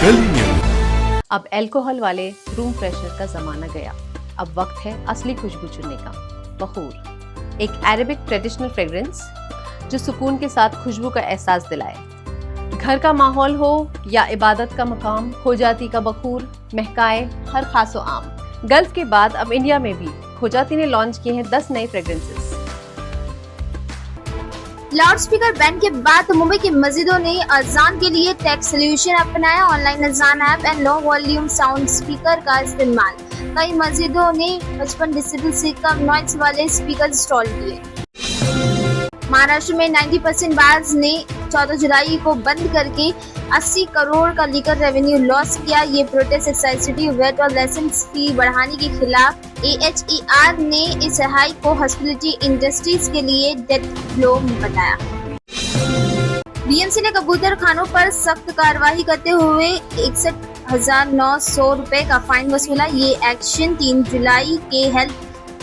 Delhi news. अब alcohol वाले room freshener का जमाना गया। अब वक्त है असली खुशबू चुनने का। बखूर, एक अरेबिक ट्रेडिशनल फ्रेग्रेंस जो सुकून के साथ खुशबू का एहसास दिलाए। घर का माहौल हो या इबादत का मकाम, खोजाती का बखूर महकाए हर खासो आम। गल्फ के बाद अब इंडिया में भी खोजाती ने लॉन्च किए हैं 10 नए फ्रेग्रेंसेस। लाउड स्पीकर बैन के बाद मुंबई की मस्जिदों ने अजान के लिए टेक सोल्यूशन अपनाया। ऑनलाइन अजान app and low volume sound speaker का इस्तेमाल। कई मस्जिदों ने 55 डेसिबल से कम नॉइज वाले स्पीकर इंस्टॉल किए। महाराष्ट्र में 90% बार्स ने 14 जुलाई को बंद करके 80 करोड़ का लीकर रेवेन्यू लॉस किया। ये प्रोटेस्ट एक्साइज ड्यूटी, वेट और लाइसेंस फी बढ़ाने के खिलाफ। AHER ने इस हाइक को हॉस्पिटैलिटी इंडस्ट्रीज के लिए डेथ ब्लो बताया। BMC ने कबूतर खानों पर सख्त कार्रवाई करते हुए 61,900 रुपए का फाइन वसूला। ये एक्शन 3 जुलाई के हेल्थ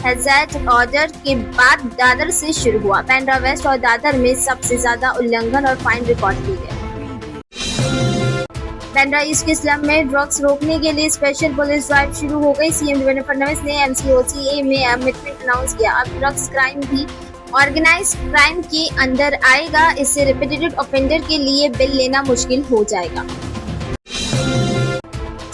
हैजर्ड ऑर्डर के बाद दादर से शुरू हुआ। बांद्रा वेस्ट और दादर में सबसे ज्यादा उल्लंघन और फाइन रिकॉर्ड किए गए। बांद्रा ईस्ट के स्लम में ड्रग्स रोकने के लिए स्पेशल पुलिस ड्राइव शुरू हो गई। सीएम देवेंद्र फडणवीस ने MCOCA में अमेंडमेंट अनाउंस किया। अब ड्रग्स क्राइम भी ऑर्गेनाइज्ड क्राइम के अंदर आएगा। इससे रिपीटेड ऑफेंडर के लिए बिल लेना मुश्किल हो जाएगा।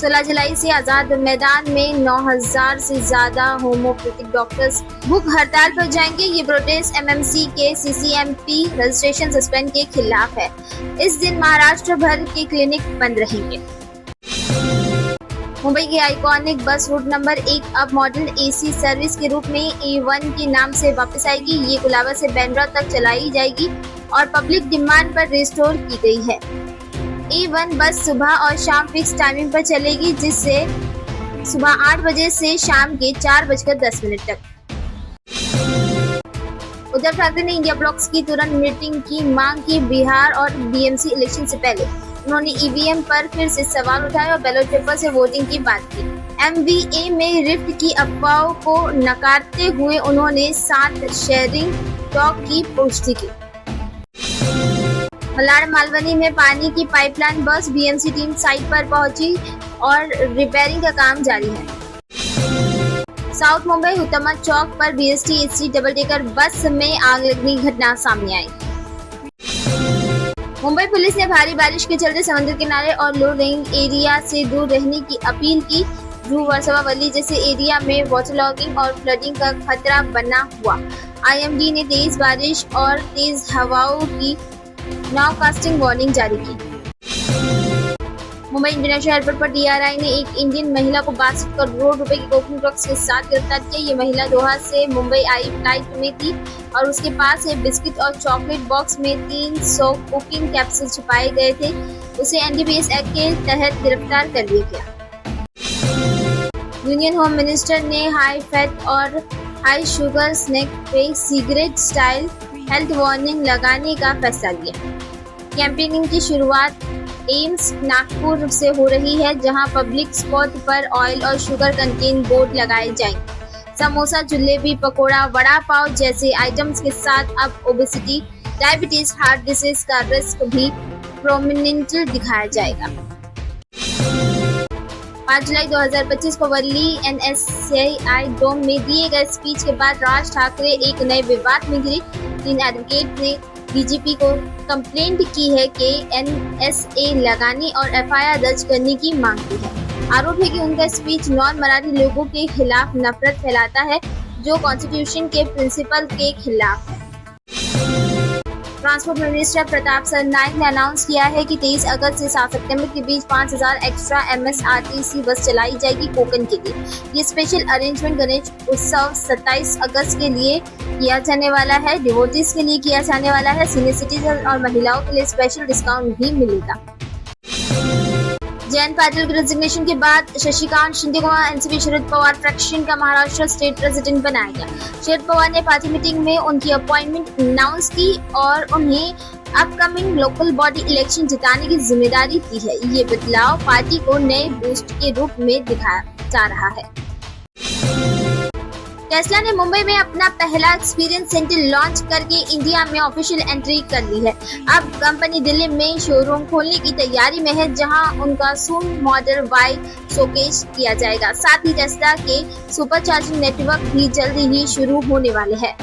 16 जुलाई से आजाद मैदान में 9,000 से ज्यादा होम्योपैथिक डॉक्टर्स भूख हड़ताल पर जाएंगे। ये प्रोटेस्ट MMC के CCMP रजिस्ट्रेशन सस्पेंड के खिलाफ है। इस दिन महाराष्ट्र भर के क्लिनिक बंद रहेंगे। मुंबई की आइकॉनिक बस रूट नंबर 1 अब मॉडल AC सर्विस के रूप में A1 के नाम से वापस आएगी। ये गुलाबा से बांद्रा तक चलाई जाएगी और पब्लिक डिमांड पर रिस्टोर की गई है। A1 बस सुबह और शाम फिक्स टाइमिंग पर चलेगी, जिससे सुबह 8 बजे से शाम के 4:10 तक। उद्धव ठाकरे ने इंडिया ब्लॉक्स की तुरंत मीटिंग की मांग की। बिहार और BMC इलेक्शन से पहले उन्होंने EVM पर फिर से सवाल उठाए और बैलेट पेपर से वोटिंग की बात की। MVA में रिफ्ट की अफवाहों को नकारते हुए उन्होंने 7 शेयरिंग टॉक की पुष्टि की। मलाड मालवनी में पानी की पाइपलाइन बस, BMC टीम साइट पर पहुंची और रिपेयरिंग का काम जारी है। साउथ मुंबई हुतमा चौक पर BST AC double decker bus में आग लगने की घटना सामने आई। मुंबई पुलिस ने भारी बारिश के चलते समुद्र किनारे और लो रेंज एरिया से दूर रहने की अपील की। जुहू वर्सोवा वैली जैसे एरिया में वाटरलॉगिंग और फ्लडिंग का खतरा बना हुआ। IMD ने तेज बारिश और तेज हवाओं की नाउ कास्टिंग वार्निंग जारी की। मुंबई इंटरनेशनल एयरपोर्ट पर DRI ने एक इंडियन महिला को 62 करोड़ रुपए की कोकिंग ड्रग्स के साथ गिरफ्तार किया। ये महिला दोहा से मुंबई आई फ्लाइट में थी और उसके पास एक बिस्किट और चॉकलेट बॉक्स में 300 कोकिंग कैप्सूल छुपाए गए थे। उसे NDPS एक्ट के तहत गिरफ्तार कर लिया गया। यूनियन होम मिनिस्टर ने हाई फैट और हाई शुगर स्नैक पे सिगरेट स्टाइल हेल्थ वार्निंग लगाने का फैसला लिया। कैंपेनिंग की शुरुआत एम्स नागपुर से हो रही है, जहां पब्लिक स्पॉट पर ऑयल और शुगर कंटेन बोर्ड लगाए जाएंगे। समोसा, जलेबी, पकोड़ा, वड़ा पाव जैसे आइटम्स के साथ अब ओबेसिटी, डायबिटीज, हार्ट डिसीज का रिस्क भी प्रोमिनेंट दिखाया जाएगा। 5 जुलाई 2025 को वर्ली NSCI डोम में दिए गए स्पीच के बाद राज ठाकरे एक नए विवाद में घिरे। 3 एडवोकेट ने DGP को कंप्लेंट की है कि NSA लगाने और FIR दर्ज करने की मांग की है। आरोप है कि उनका स्पीच नॉन मराठी लोगों के खिलाफ नफरत फैलाता है, जो कॉन्स्टिट्यूशन के प्रिंसिपल के खिलाफ है। ट्रांसपोर्ट मिनिस्टर प्रताप सरनाइक ने अनाउंस किया है कि 23 अगस्त से 7 सितंबर के बीच 5,000 एक्स्ट्रा MSRTC बस चलाई जाएगी कोकण के लिए। ये स्पेशल अरेंजमेंट गणेश उत्सव 27 अगस्त के लिए किया जाने वाला है, डिवोटीज के लिए किया जाने वाला है। सीनियर सिटीजन और महिलाओं के लिए स्पेशल डिस्काउंट भी मिलेगा। जयंत पाटिल के रेजिग्नेशन के बाद शशिकांत शिंदे को NCP शरद पवार फ्रैक्शन का महाराष्ट्र स्टेट प्रेसिडेंट बनाया गया। शरद पवार ने पार्टी मीटिंग में उनकी अपॉइंटमेंट अनाउंस की और उन्हें अपकमिंग लोकल बॉडी इलेक्शन जिताने की जिम्मेदारी दी है। ये बदलाव पार्टी को नए बूस्ट के रूप में दिखाया जा रहा है। टेस्ला ने मुंबई में अपना पहला एक्सपीरियंस सेंटर लॉन्च करके इंडिया में ऑफिशियल एंट्री कर ली है। अब कंपनी दिल्ली में शोरूम खोलने की तैयारी में है, जहां उनका सून मॉडल Y शोकेस किया जाएगा। साथ ही टेस्ला के सुपर चार्जिंग नेटवर्क भी जल्दी ही शुरू होने वाले हैं।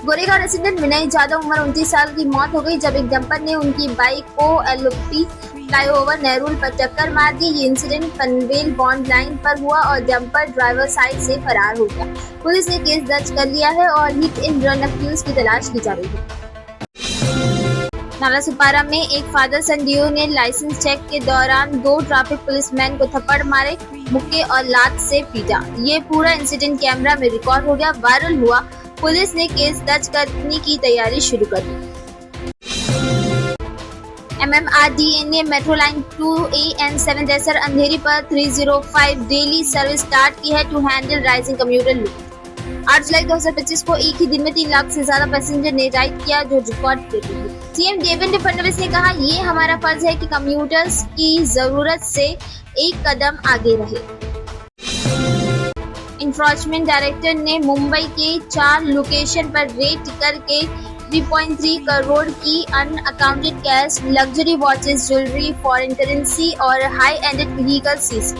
गोरेगांव रेसिडेंट विनय जाधव उम्र 29 साल की मौत हो गई जब एक डंपर ने उनकी बाइक को एलओपी फ्लाईओवर नेहरूल पर टक्कर मार दी। ये इंसिडेंट पनवेल बॉन्ड लाइन पर हुआ और डंपर ड्राइवर साइड से फरार हो गया। पुलिस ने केस दर्ज कर लिया है और हिट एंड रन अक्यूज की तलाश की जा रही है। नालासोपारा में एक फादर सन डुओ ने लाइसेंस चेक के दौरान 2 ट्रैफिक पुलिसमैन को थप्पड़ मारे, मुक्के और लात से पीटा। ये पूरा इंसिडेंट कैमरा में रिकॉर्ड हो गया, वायरल हुआ। पुलिस ने केस दर्ज करने की तैयारी शुरू कर दी। MMRDA ने मेट्रो लाइन 2A एंड 7 रेसर अंधेरी पर 305 डेली सर्विस स्टार्ट की है to handle rising commuter load. 8 जुलाई 2025 को एक ही दिन में 3 लाख से ज्यादा पैसेंजर ने राइड किया, जो रिकॉर्ड ब्रेकिंग है। सीएम देवेंद्र फडणवीस ने कहा, ये हमारा फर्ज है कि कम्यूटर्स की जरूरत से एक कदम आगे रहे। इन्फोर्समेंट डायरेक्टर ने मुंबई के 4 लोकेशन पर रेड करके 3.3 करोड़ की unaccounted cash, luxury watches, jewellery, foreign currency और हाई एंडेड व्हीकल सीज।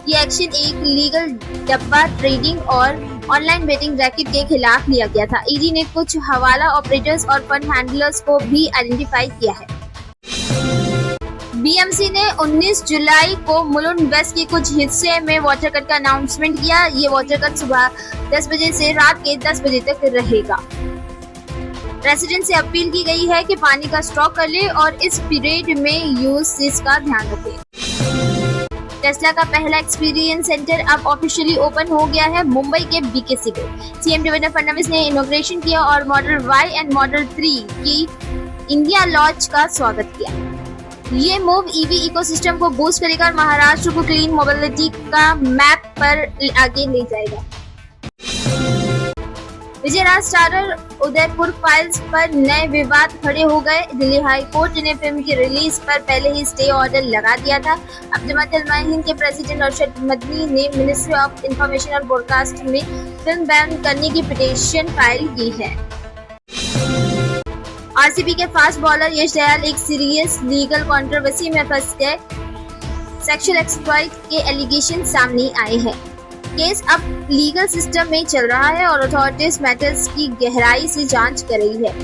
ये एक्शन एक लीगल डब्बा ट्रेडिंग और ऑनलाइन बेटिंग रैकेट के खिलाफ लिया गया था। ईडी ने कुछ हवाला ऑपरेटर्स और फंड हैंडलर्स को भी आइडेंटिफाई किया है। बीएमसी ने 19 जुलाई को मुलुंड वेस्ट के कुछ हिस्से में वाटर कट का अनाउंसमेंट किया। ये वाटर कट सुबह 10 बजे से रात के 10 बजे तक रहेगा। रेसिडेंट से अपील की गई है कि पानी का स्टॉक कर ले और इस पीरियड में यूज का ध्यान रखें। टेस्ला का पहला एक्सपीरियंस सेंटर अब ऑफिशियली ओपन हो गया है मुंबई के बीकेसी में। सीएम देवेंद्र फडणवीस ने इनॉग्रेशन किया और मॉडल Y एंड मॉडल 3 की इंडिया लॉन्च का स्वागत किया। ये मूव ईवी इकोसिस्टम को बूस्ट करेगा और महाराष्ट्र को क्लीन मोबिलिटी का मैप पर आगे ले जाएगा। विजयराज स्टारर उदयपुर फाइल्स पर नए विवाद खड़े हो गए। दिल्ली हाई कोर्ट ने फिल्म की रिलीज पर पहले ही स्टे ऑर्डर लगा दिया था। अब जमात-उल हिंद के प्रेसिडेंट अरशद मदनी ने मिनिस्ट्री ऑफ इंफॉर्मेशन और ब्रॉडकास्ट में फिल्म बैन करने की पिटीशन फाइल की है। आरसीबी के फास्ट बॉलर यश दयाल एक सीरियस लीगल कंट्रोवर्सी में फंस गए। सेक्सुअल एक्सप्लॉइट के एलिगेशन सामने आए हैं। केस अब लीगल सिस्टम में चल रहा है और अथॉरिटीज मैटर्स की गहराई से जांच कर रही है।